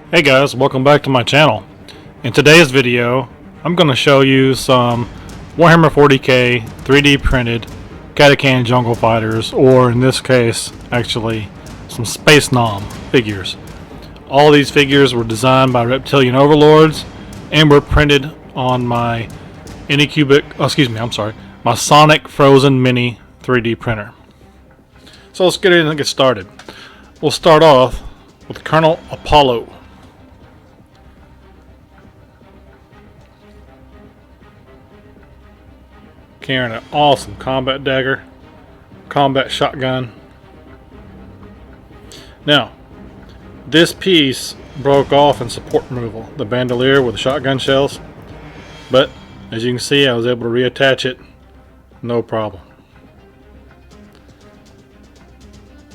Hey guys, welcome back to my channel. In today's video, I'm going to show you some Warhammer 40K 3D printed Catachan jungle fighters, or in this case, actually, some Space Nom figures. All these figures were designed by Reptilian Overlords and were printed on my my Sonic Frozen Mini 3D printer. So let's get in and get started. We'll start off with Colonel Apollo. Carrying an awesome combat dagger, combat shotgun. Now, this piece broke off in support removal, the bandolier with the shotgun shells, but as you can see, I was able to reattach it, no problem.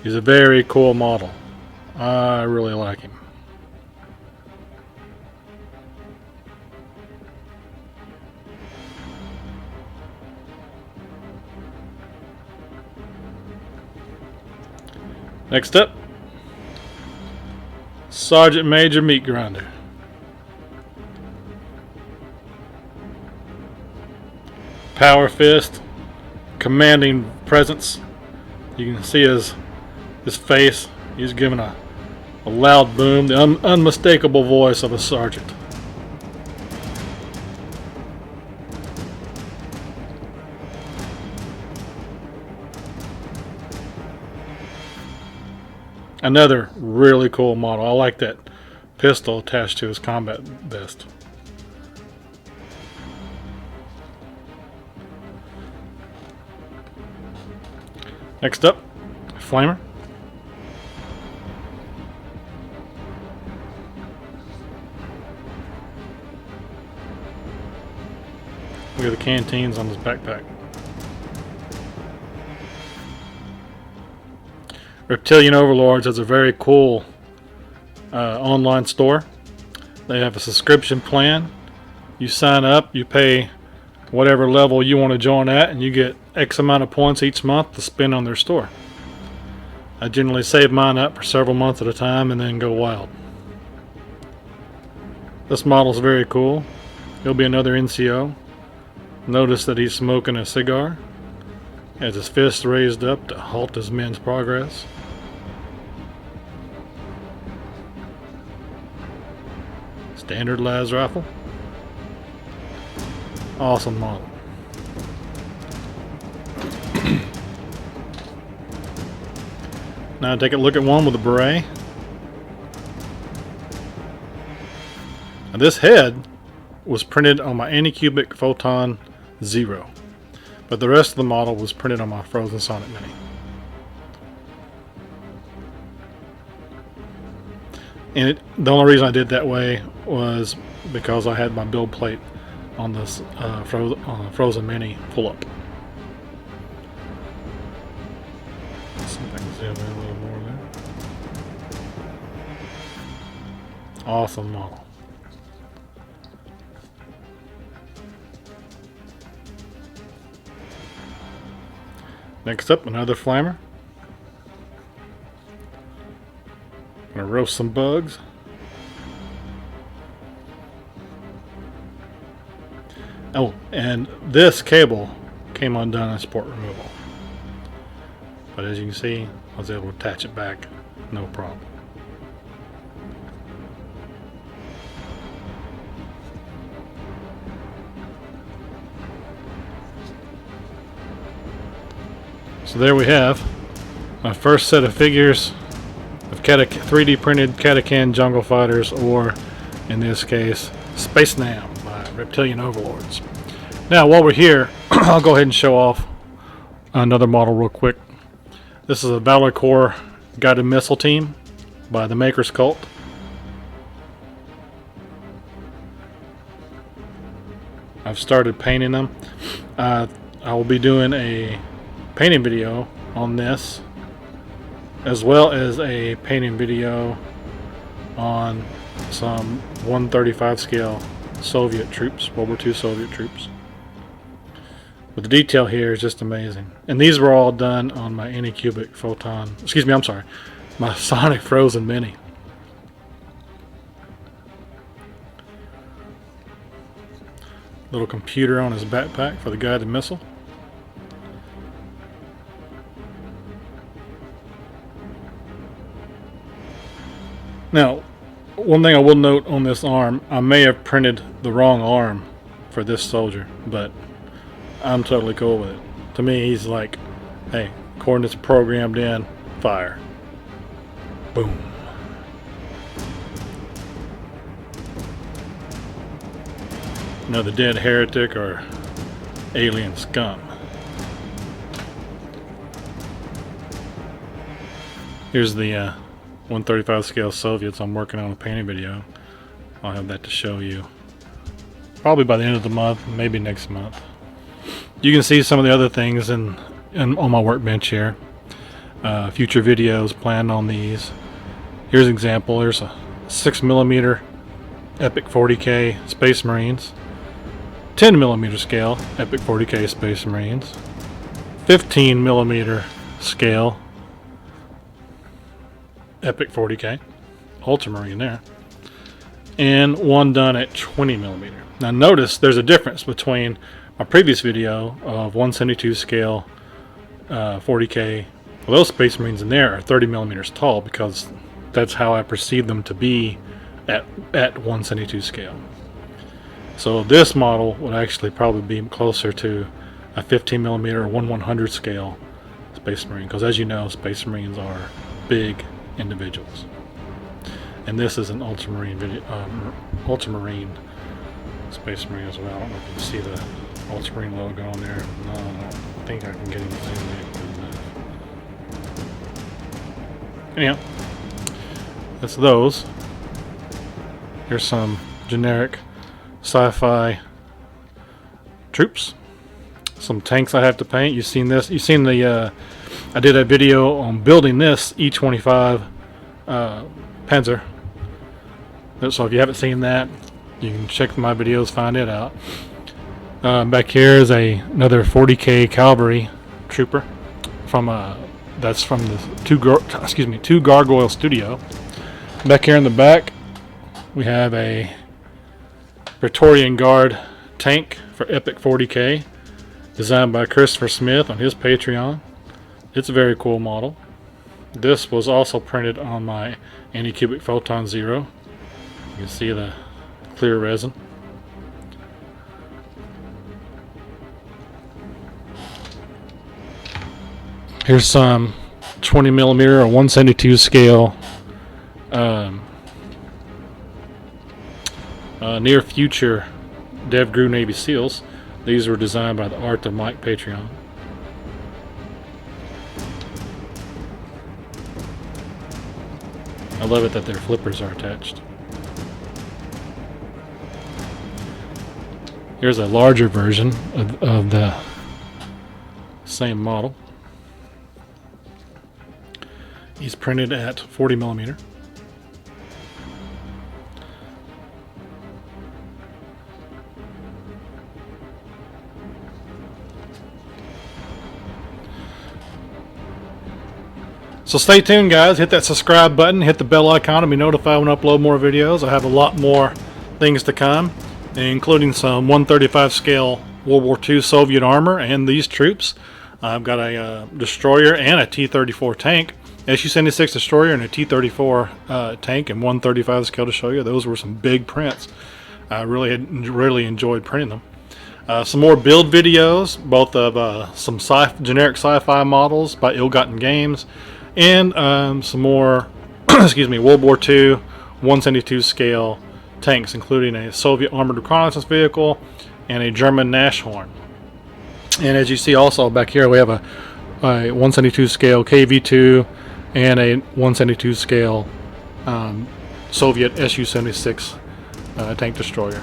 He's a very cool model. I really like him. Next up, Sergeant Major Meat Grinder. Power fist, commanding presence. You can see his face. He's giving a loud boom, the unmistakable voice of a sergeant. Another really cool model. I like that pistol attached to his combat vest. Next up, Flamer. Look at the canteens on his backpack. Reptilian Overlords has a very cool online store. They have a subscription plan. You sign up, you pay whatever level you want to join at, and you get X amount of points each month to spend on their store. I generally save mine up for several months at a time and then go wild. This model is very cool. He'll be another NCO. Notice that he's smoking a cigar. He has his fist raised up to halt his men's progress. Standard las rifle. Awesome model. Now take a look at one with a beret. Now this head was printed on my Anycubic Photon Zero, but the rest of the model was printed on my Frozen Sonic Mini. And the only reason I did that way was because I had my build plate on this Frozen Mini pull up. Let's see if I can zoom in a little more there. Awesome model. Next up, another Flamer. Gonna roast some bugs. Oh, and this cable came undone in support removal. But as you can see, I was able to attach it back, no problem. So there we have my first set of figures of 3D printed Catachan jungle fighters, or in this case, Space Nom by Reptilian Overlords. Now while we're here, I'll go ahead and show off another model real quick. This is a Valor Corps guided missile team by the Maker's Cult. I've started painting them. I will be doing a painting video on this, as well as a painting video on some 1/35 scale Soviet troops, World War II Soviet troops. But the detail here is just amazing. And these were all done on my Anycubic Photon, my Sonic Frozen Mini. little computer on his backpack for the guided missile. Now, one thing I will note on this arm, I may have printed the wrong arm for this soldier, but I'm totally cool with it. To me, he's like, hey, coordinates programmed in, fire. Boom. Another dead heretic or alien scum. Here's the 135 scale Soviets I'm working on a painting video. I'll have that to show you probably by the end of the month, maybe next month. You can see some of the other things on my workbench here. Future videos planned on these. Here's an example. There's a 6mm Epic 40K Space Marines, 10mm scale Epic 40K Space Marines, 15mm scale Epic 40K Ultramarine there, and one done at 20mm. Now notice there's a difference between my previous video of 172 scale 40K. Well, those Space Marines in there are 30mm tall because that's how I perceive them to be at 172 scale. So this model would actually probably be closer to a 15mm or 1/100 scale Space Marine, because as you know, Space Marines are big individuals. And this is an Ultramarine Ultramarine Space Marine as well. I don't know if you can see the Ultramarine logo on there. No, I don't think I can get anything there. Anyhow, that's those. Here's some generic sci-fi troops. Some tanks I have to paint. You've seen this. You've seen the I did a video on building this E25 Panzer. So if you haven't seen that, you can check my videos, find it out. Back here is another 40K cavalry trooper from that's from the two Gargoyle Studio. Back here in the back, we have a Praetorian Guard tank for Epic 40K, designed by Christopher Smith on his Patreon. It's a very cool model. This was also printed on my Anycubic Photon Zero. You can see the clear resin. Here's some 20mm or 172 scale near future DevGru Navy SEALs. These were designed by the Art of Mike Patreon. I love it that their flippers are attached. Here's a larger version of the same model. He's printed at 40mm. So stay tuned, guys. Hit that subscribe button, hit the bell icon to be notified when I upload more videos. I have a lot more things to come, including some 135 scale World War II Soviet armor and these troops. I've got a destroyer and a T-34 tank, Su-76 destroyer and a T-34 tank, and 135 scale to show you. Those were some big prints. I really enjoyed printing them. Some more build videos, both of some generic sci-fi models by Ill-Gotten Games, and some more World War II 172 scale tanks, including a Soviet armored reconnaissance vehicle and a German Nashorn. And as you see also back here, we have a 172 scale KV-2 and a 172 scale Soviet Su-76 tank destroyer.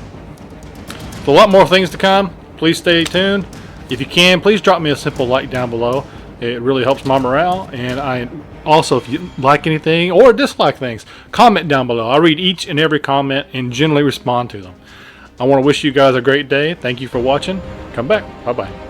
So a lot more things to come. Please stay tuned. If you can, please drop me a simple like down below. It really helps my morale. And I also, if you like anything or dislike things, comment down below. I read each and every comment and generally respond to them. I want to wish you guys a great day. Thank you for watching. Come back. Bye-bye.